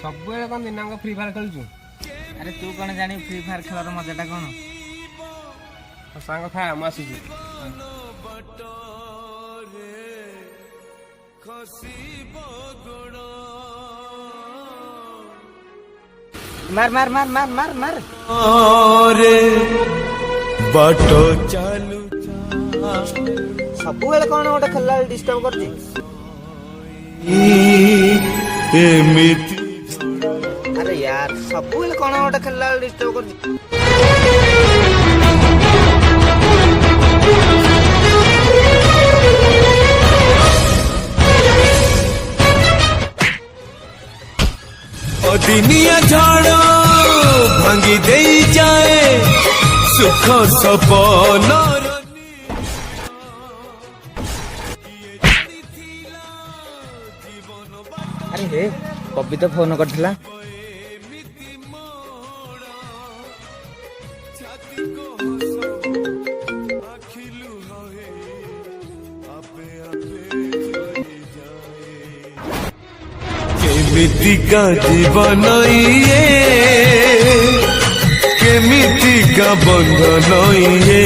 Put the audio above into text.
सब कौन दिन फ्री फायर खेलु? अरे तू कौन जानी फ्री फायर खेलर मजाटा कौन? सांग था आम आसुची मार मार मार मार मार मार बाटो चालू सब कौन गोटे खेलला डिस्टर्ब कर अरे यार सब कौन गोटे खेलला डिस्टर्ब कर दिनिया झाड़ भांगी दे जाए सुख सपन। अरे हे कवि तो फोन करथिला केमितिका जीवन ये केमितिका बंधन ये।